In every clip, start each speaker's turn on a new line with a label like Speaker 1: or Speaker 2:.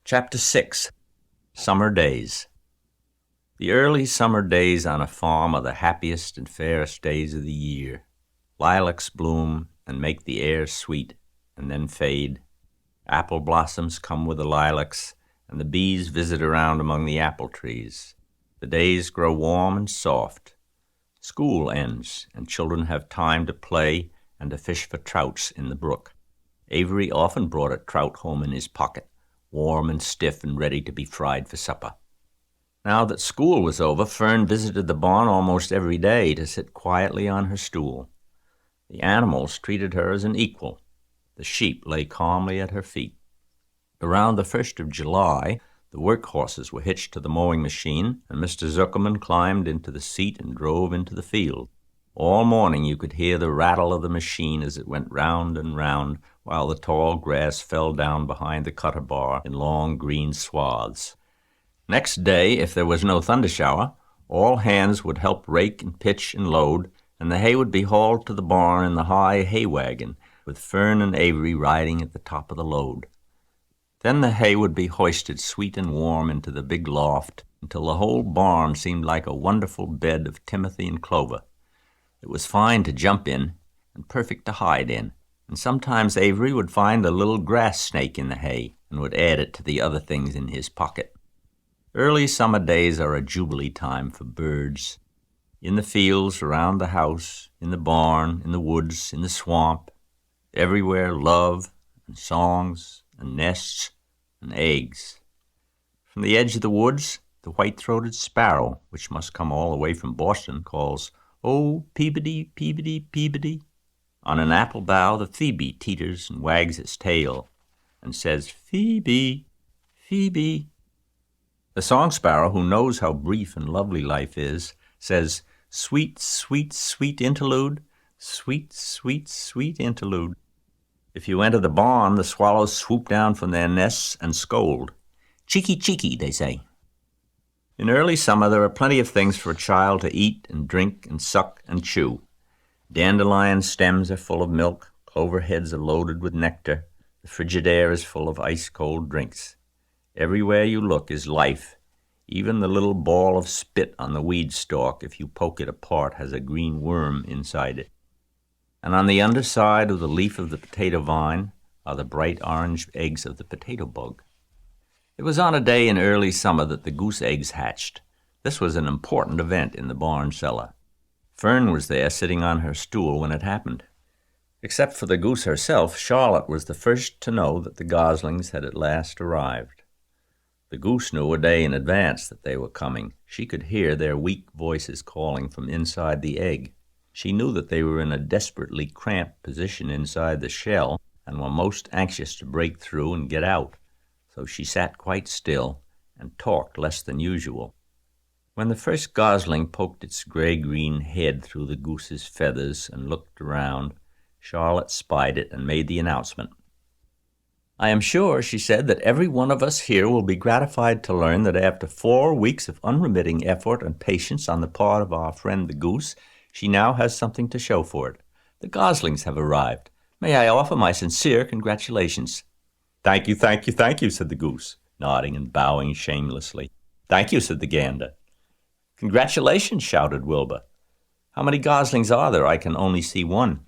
Speaker 1: Chapter 6. Summer Days. The early summer days on a farm are the happiest and fairest days of the year. Lilacs bloom and make the air sweet, and then fade. Apple blossoms come with the lilacs, and the bees visit around among the apple trees. The days grow warm and soft. School ends, and children have time to play and to fish for trouts in the brook. Avery often brought a trout home in his pocket, warm and stiff and ready to be fried for supper. Now that school was over, Fern visited the barn almost every day to sit quietly on her stool. The animals treated her as an equal. The sheep lay calmly at her feet. Around the 1st of July, the work horses were hitched to the mowing machine, and Mr. Zuckerman climbed into the seat and drove into the field. All morning you could hear the rattle of the machine as it went round and round, while the tall grass fell down behind the cutter bar in long green swaths. Next day, if there was no thundershower, all hands would help rake and pitch and load, and the hay would be hauled to the barn in the high hay wagon, with Fern and Avery riding at the top of the load. Then the hay would be hoisted sweet and warm into the big loft until the whole barn seemed like a wonderful bed of timothy and clover. It was fine to jump in and perfect to hide in, and sometimes Avery would find a little grass snake in the hay and would add it to the other things in his pocket. Early summer days are a jubilee time for birds. In the fields, around the house, in the barn, in the woods, in the swamp, everywhere love and songs and nests and eggs. From the edge of the woods, the white-throated sparrow, which must come all the way from Boston, calls, "Oh, Peabody, Peabody, Peabody." On an apple bough, the phoebe teeters and wags its tail and says, "Phoebe, Phoebe." The song sparrow, who knows how brief and lovely life is, says, "Sweet, sweet, sweet interlude, sweet, sweet, sweet interlude." If you enter the barn, the swallows swoop down from their nests and scold. "Cheeky, cheeky," they say. In early summer, there are plenty of things for a child to eat and drink and suck and chew. Dandelion stems are full of milk, clover heads are loaded with nectar, the Frigidaire is full of ice-cold drinks. Everywhere you look is life. Even the little ball of spit on the weed stalk, if you poke it apart, has a green worm inside it. And on the underside of the leaf of the potato vine are the bright orange eggs of the potato bug. It was on a day in early summer that the goose eggs hatched. This was an important event in the barn cellar. Fern was there sitting on her stool when it happened. Except for the goose herself, Charlotte was the first to know that the goslings had at last arrived. The goose knew a day in advance that they were coming. She could hear their weak voices calling from inside the egg. She knew that they were in a desperately cramped position inside the shell and were most anxious to break through and get out. So she sat quite still and talked less than usual. When the first gosling poked its gray-green head through the goose's feathers and looked around, Charlotte spied it and made the announcement. "I am sure," she said, "that every one of us here will be gratified to learn that after 4 weeks of unremitting effort and patience on the part of our friend the goose, she now has something to show for it. The goslings have arrived. May I offer my sincere congratulations?" "Thank you, thank you, thank you," said the goose, nodding and bowing shamelessly. "Thank you," said the gander. "Congratulations," shouted Wilbur. "How many goslings are there? I can only see one."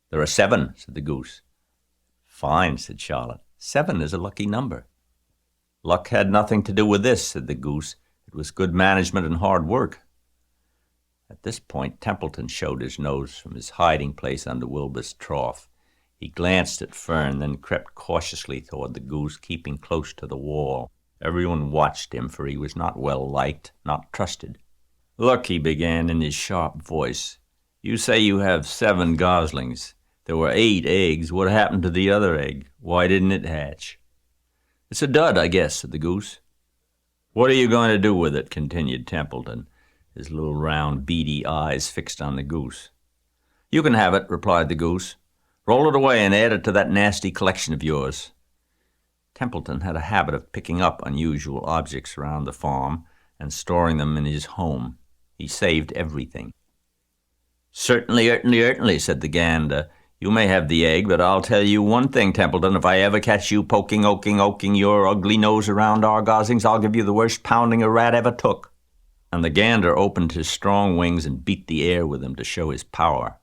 Speaker 1: "There are 7," said the goose. "Fine," said Charlotte. 7 is a lucky number." "Luck had nothing to do with this," said the goose. "It was good management and hard work." At this point, Templeton showed his nose from his hiding place under Wilbur's trough. He glanced at Fern, then crept cautiously toward the goose, keeping close to the wall. Everyone watched him, for he was not well liked, not trusted. "Look," he began in his sharp voice, "you say you have 7 goslings. There were 8 eggs. What happened to the other egg? Why didn't it hatch?" "It's a dud, I guess," said the goose. "What are you going to do with it?" continued Templeton, his little round beady eyes fixed on the goose. "You can have it," replied the goose. "Roll it away and add it to that nasty collection of yours." Templeton had a habit of picking up unusual objects around the farm and storing them in his home. He saved everything. "Certainly, certainly," said the gander. You may have the egg, but I'll tell you one thing, Templeton. If I ever catch you oking your ugly nose around our goslings, I'll give you the worst pounding a rat ever took." And the gander opened his strong wings and beat the air with them to show his power.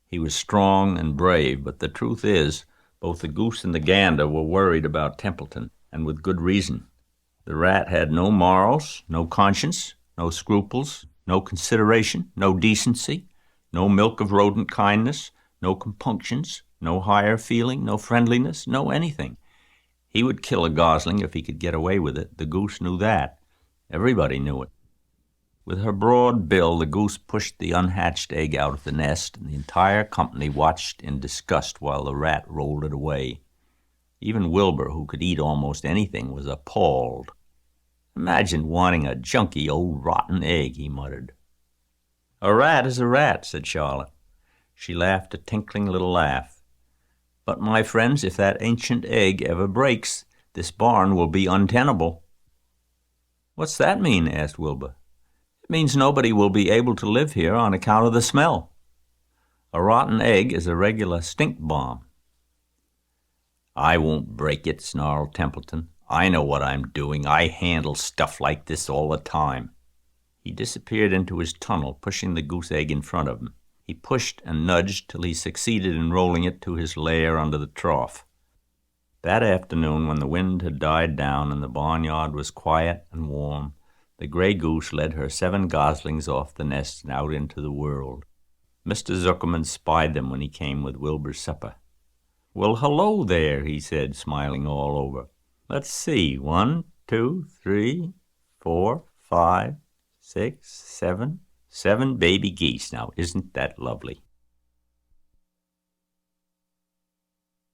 Speaker 1: He was strong and brave, but the truth is, both the goose and the gander were worried about Templeton, and with good reason. The rat had no morals, no conscience, no scruples, no consideration, no decency, no milk of rodent kindness, no compunctions, no higher feeling, no friendliness, no anything. He would kill a gosling if he could get away with it. The goose knew that. Everybody knew it. With her broad bill, the goose pushed the unhatched egg out of the nest, and the entire company watched in disgust while the rat rolled it away. Even Wilbur, who could eat almost anything, was appalled. "Imagine wanting a junky old rotten egg," he muttered. "A rat is a rat," said Charlotte. She laughed a tinkling little laugh. "But, my friends, if that ancient egg ever breaks, this barn will be untenable." "What's that mean?" asked Wilbur. "It means nobody will be able to live here on account of the smell. A rotten egg is a regular stink bomb." "I won't break it," snarled Templeton. "I know what I'm doing. I handle stuff like this all the time." He disappeared into his tunnel, pushing the goose egg in front of him. He pushed and nudged till he succeeded in rolling it to his lair under the trough. That afternoon, when the wind had died down and the barnyard was quiet and warm, the gray goose led her 7 goslings off the nest and out into the world. Mr. Zuckerman spied them when he came with Wilbur's supper. "Well, hello there," he said, smiling all over. "Let's see, 1, 2, 3, 4, 5, 6, 7 baby geese. Now, isn't that lovely?"